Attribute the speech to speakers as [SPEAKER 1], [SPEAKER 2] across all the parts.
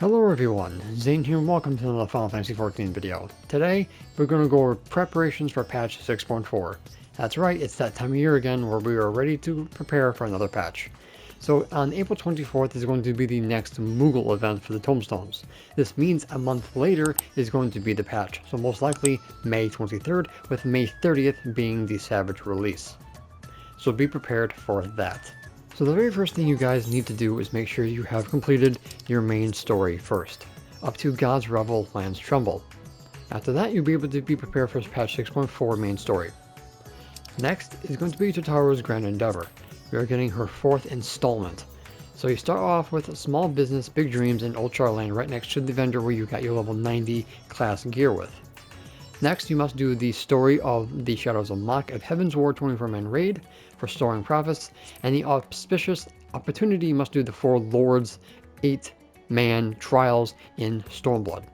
[SPEAKER 1] Hello everyone, Zane here and welcome to another Final Fantasy XIV video. Today, we're going to go over preparations for patch 6.4. That's right, it's that time of year again where we are ready to prepare for another patch. So on April 24th is going to be the next Moogle event for the tomestones. This means a month later is going to be the patch, so most likely May 23rd, with May 30th being the Savage release. So be prepared for that. So the very first thing you guys need to do is make sure you have completed your main story first, up to God's Revel lands Tremble. After that, you'll be able to be prepared for patch 6.4 main story. Next is going to be Tataru's Grand Endeavor. We are getting her 4th installment. So you start off with a small business, big dreams in Old Charland right next to the vendor where you got your level 90 class gear with. Next, you must do the story of the Shadows of Mhach of Heaven's War 24-man raid for storing profits, and the auspicious opportunity you must do the 4 Lords 8-man trials in Stormblood.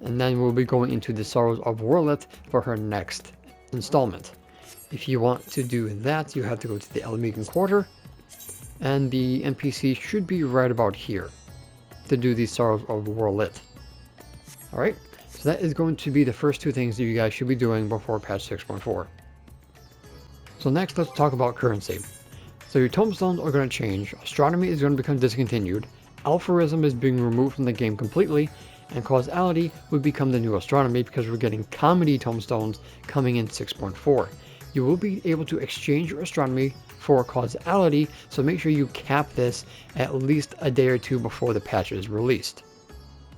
[SPEAKER 1] And then we'll be going into the Sorrows of Werlyt for her next installment. If you want to do that, you have to go to the Elmegan Quarter, and the NPC should be right about here to do the Sorrows of Werlyt. Alright? So that is going to be the first 2 things that you guys should be doing before patch 6.4. So next, let's talk about currency. So your tomestones are going to change, astronomy is going to become discontinued, alpharism is being removed from the game completely, and causality would become the new astronomy because we're getting comedy tomestones coming in 6.4. You will be able to exchange your astronomy for causality, so make sure you cap this at least a day or 2 before the patch is released.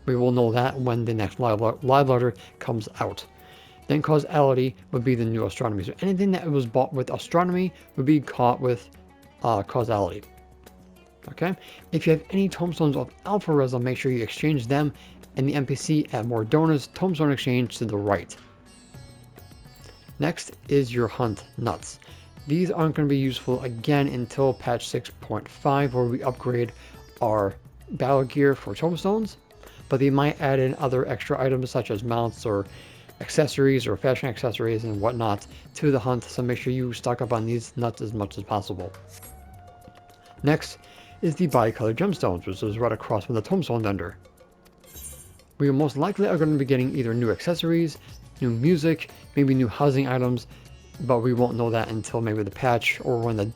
[SPEAKER 1] We will know that when the next live letter comes out. Then causality would be the new astronomy. So anything that was bought with astronomy would be caught with causality. Okay? If you have any tomestones of alpharism, make sure you exchange them and the NPC at Mordona's tombstone exchange to the right. Next is your hunt nuts. These aren't going to be useful again until patch 6.5 where we upgrade our battle gear for tomestones. But they might add in other extra items such as mounts or accessories or fashion accessories and whatnot to the hunt, so make sure you stock up on these nuts as much as possible. Next is the Bicolor gemstones, which is right across from the tombstone vendor. We most likely are going to be getting either new accessories, new music, maybe new housing items, but we won't know that until maybe the patch or when the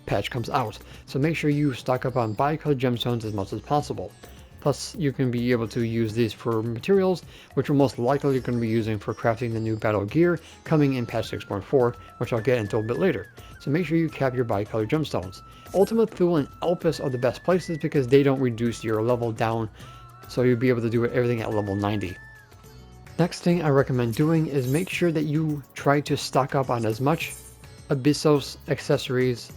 [SPEAKER 1] patch comes out. So make sure you stock up on Bicolor gemstones as much as possible. Plus, you can be able to use these for materials, which we're most likely going to be using for crafting the new battle gear coming in patch 6.4, which I'll get into a bit later. So make sure you cap your Bicolor gemstones. Ultimate Thule and Elpis are the best places because they don't reduce your level down, so you'll be able to do everything at level 90. Next thing I recommend doing is make sure that you try to stock up on as much Abyssos accessories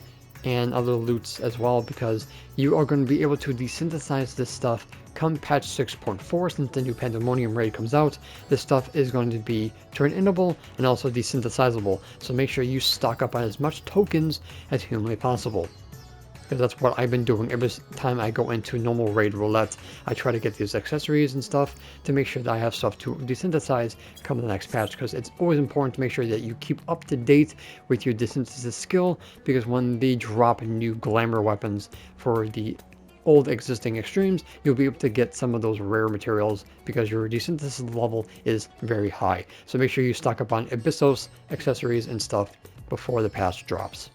[SPEAKER 1] and other loots as well, because you are going to be able to desynthesize this stuff come patch 6.4. Since the new pandamonium raid comes out, this stuff is going to be turn-inable and also desynthesizable, so make sure you stock up on as much tokens as humanly possible, because that's what I've been doing every time I go into normal raid roulette. I try to get these accessories and stuff to make sure that I have stuff to desynthesize come the next patch, because it's always important to make sure that you keep up to date with your desynthesis skill, because when they drop new glamour weapons for the old existing extremes, you'll be able to get some of those rare materials because your desynthesis level is very high. So make sure you stock up on Abyssos accessories and stuff before the patch drops.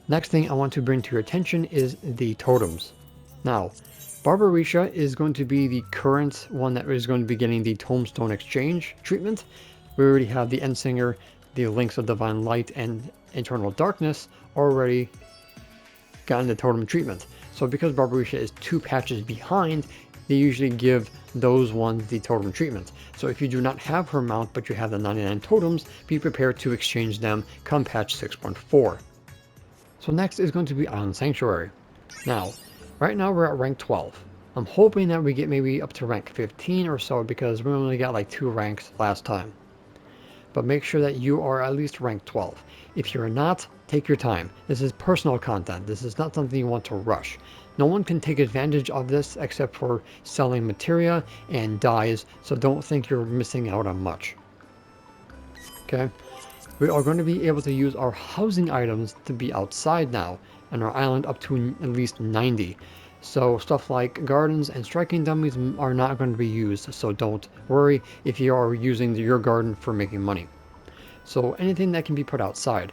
[SPEAKER 1] Next thing I want to bring to your attention is the totems. Now, Barbaricca is going to be the current one that is going to be getting the Tombstone Exchange treatment. We already have the Endsinger, the Links of Divine Light, and Eternal Darkness already gotten the totem treatment. So because Barbaricca is 2 patches behind, they usually give those ones the totem treatment. So if you do not have her mount but you have the 99 totems, be prepared to exchange them come patch 6.4. So next is going to be Island Sanctuary. Now, right now we're at rank 12. I'm hoping that we get maybe up to rank 15 or so because we only got like 2 ranks last time. But make sure that you are at least rank 12. If you're not, take your time. This is personal content. This is not something you want to rush. No one can take advantage of this except for selling materia and dyes, so don't think you're missing out on much. Okay? We are going to be able to use our housing items to be outside now, and our island up to at least 90. So stuff like gardens and striking dummies are not going to be used, so don't worry if you are using your garden for making money. So anything that can be put outside.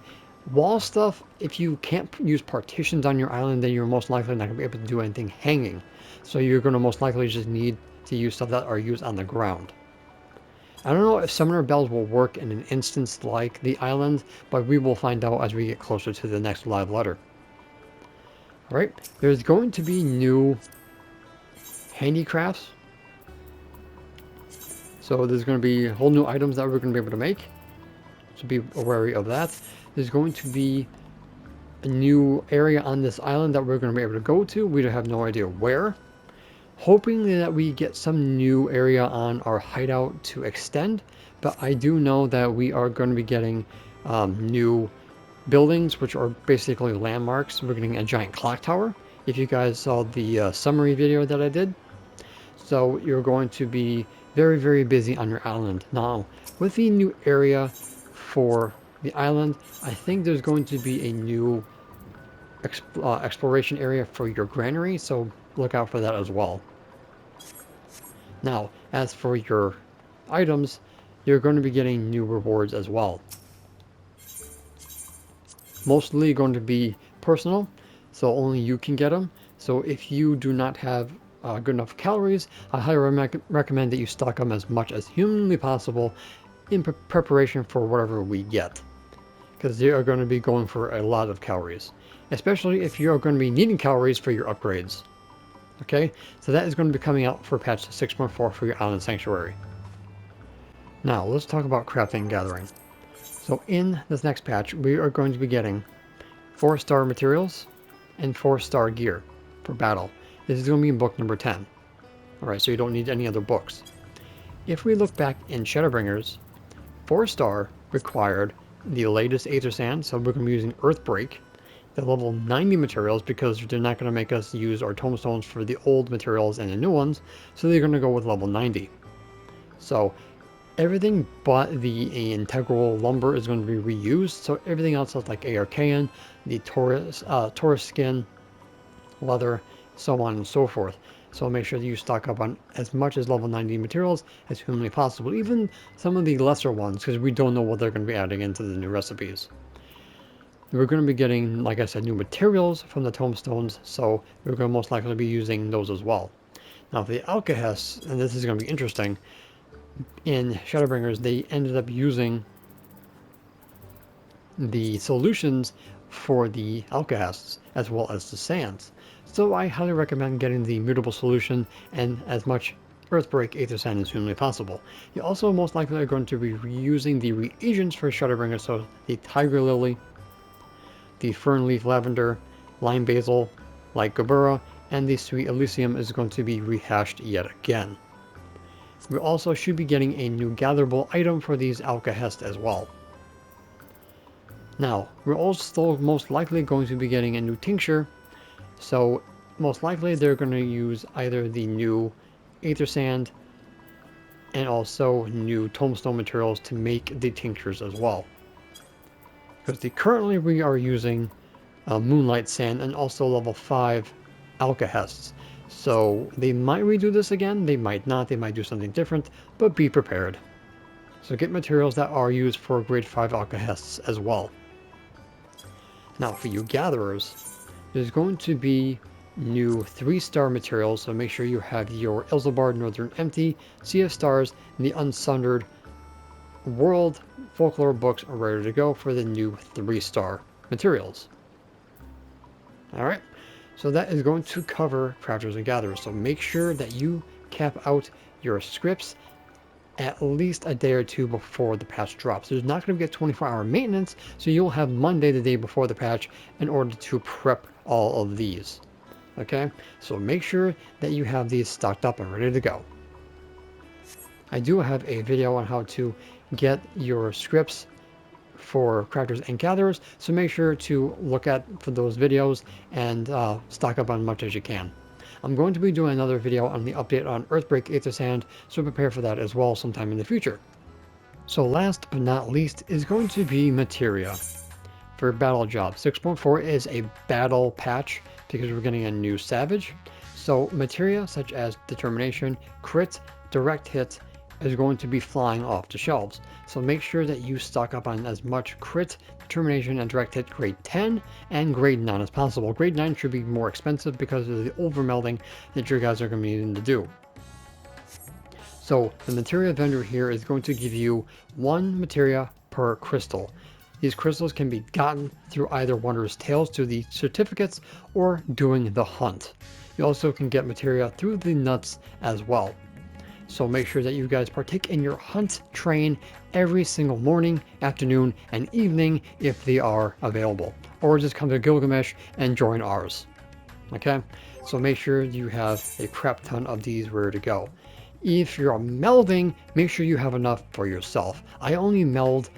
[SPEAKER 1] Wall stuff, if you can't use partitions on your island, then you're most likely not going to be able to do anything hanging. So you're going to most likely just need to use stuff that are used on the ground. I don't know if summoner bells will work in an instance like the island, but we will find out as we get closer to the next live letter. Alright, there's going to be new handicrafts. So there's going to be whole new items that we're going to be able to make. So be wary of that. There's going to be a new area on this island that we're going to be able to go to. We have no idea where. Hoping that we get some new area on our hideout to extend, but I do know that we are going to be getting new buildings, which are basically landmarks. We're getting a giant clock tower, if you guys saw the summary video that I did. So you're going to be very, very busy on your island. Now, with the new area for the island, I think there's going to be a new exploration area for your granary, so look out for that as well. Now, as for your items, you're going to be getting new rewards as well. Mostly going to be personal, so only you can get them. So if you do not have good enough calories, I highly recommend that you stock them as much as humanly possible in preparation for whatever we get, because they are going to be going for a lot of calories, especially if you're going to be needing calories for your upgrades. Okay, so that is going to be coming out for patch 6.4 for your island sanctuary. Now let's talk about crafting and gathering. So in this next patch, we are going to be getting 4-star materials and 4-star gear for battle. This is going to be in book number 10. Alright, so you don't need any other books. If we look back in Shadowbringers, 4-star required the latest Aether Sand, so we're going to be using Earthbreak, the level 90 materials, because they're not going to make us use our tomestones for the old materials and the new ones, so they're going to go with level 90. So everything but the integral lumber is going to be reused, so everything else is like Archaean, the Taurus skin, leather, so on and so forth. So make sure that you stock up on as much as level 90 materials as humanly possible, even some of the lesser ones, because we don't know what they're going to be adding into the new recipes. We're going to be getting, like I said, new materials from the tomestones, so we're going to most likely be using those as well. Now for the alkehests, and this is going to be interesting, in Shadowbringers they ended up using the solutions for the alkehests as well as the sands. So I highly recommend getting the immutable solution and as much Earthbreak Aether Sand as humanly possible. You also most likely are going to be reusing the reagents for Shadowbringers, so the Tiger Lily, the Fern Leaf Lavender, Lime Basil, Light Gabura, and the Sweet Elysium is going to be rehashed yet again. We also should be getting a new gatherable item for these alkehests as well. Now, we're also most likely going to be getting a new tincture, so most likely they're going to use either the new Aether Sand and also new tomestone materials to make the tinctures as well. Because currently we are using Moonlight Sand and also level 5 alkehests. So they might redo this again, they might not, they might do something different, but be prepared. So get materials that are used for grade 5 alkehests as well. Now for you gatherers, there's going to be new 3-star materials, so make sure you have your Ilzabard Northern Empty, Sea of Stars, and the Unsundered World Folklore books are ready to go for the new 3-star materials. Alright, so that is going to cover crafters and gatherers, so make sure that you cap out your scripts at least a day or two before the patch drops. There's not going to be a 24-hour maintenance, so you'll have Monday the day before the patch in order to prep all of these. Okay, so make sure that you have these stocked up and ready to go. I do have a video on how to get your scripts for crafters and gatherers, so make sure to look for those videos and stock up on as much as you can. I'm going to be doing another video on the update on Earthbreak Aether Sand, so prepare for that as well sometime in the future. So last but not least is going to be materia. For battle jobs, 6.4 is a battle patch because we're getting a new savage. So materia such as determination, crit, direct hit is going to be flying off the shelves. So make sure that you stock up on as much crit, determination, and direct hit grade 10 and grade 9 as possible. Grade 9 should be more expensive because of the overmelding that you guys are going to be needing to do. So the materia vendor here is going to give you 1 materia per crystal. These crystals can be gotten through either Wanderer's Tales through the certificates or doing the hunt. You also can get materia through the nuts as well. So make sure that you guys partake in your hunt train every single morning, afternoon, and evening if they are available. Or just come to Gilgamesh and join ours. Okay? So make sure you have a crap ton of these ready to go. If you're melding, make sure you have enough for yourself. I only meld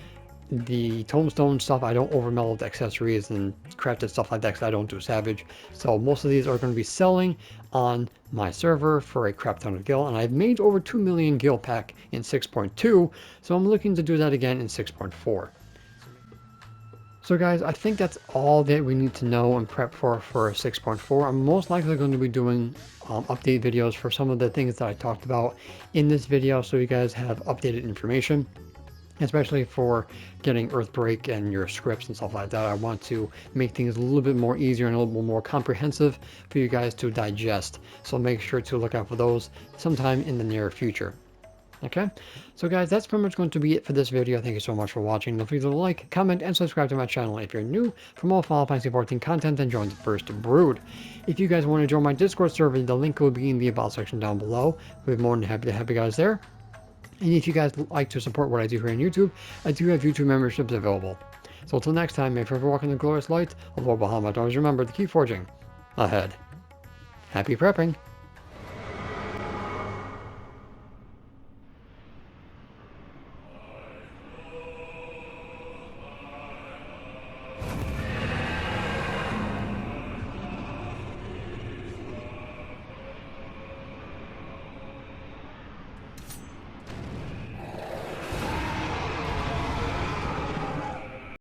[SPEAKER 1] the tomestone stuff. I don't overmeld accessories and crafted stuff like that because I don't do savage. So most of these are going to be selling on my server for a crap ton of gil, and I've made over 2 million gil pack in 6.2, so I'm looking to do that again in 6.4. So guys, I think that's all that we need to know and prep for 6.4. I'm most likely going to be doing update videos for some of the things that I talked about in this video, so you guys have updated information. Especially for getting earthbreak and your scripts and stuff like that. I want to make things a little bit more easier and a little bit more comprehensive for you guys to digest. So make sure to look out for those sometime in the near future. Okay, so guys, that's pretty much going to be it for this video. Thank you so much for watching. Don't forget to like, comment, and subscribe to my channel if you're new. For more Final Fantasy XIV content, then join the First Brood. If you guys want to join my Discord server, the link will be in the About section down below. We'll be more than happy to have you guys there. And if you guys like to support what I do here on YouTube, I do have YouTube memberships available. So until next time, may you forever walk in the glorious light of Lord Bahamut. Always remember to keep forging ahead. Happy prepping!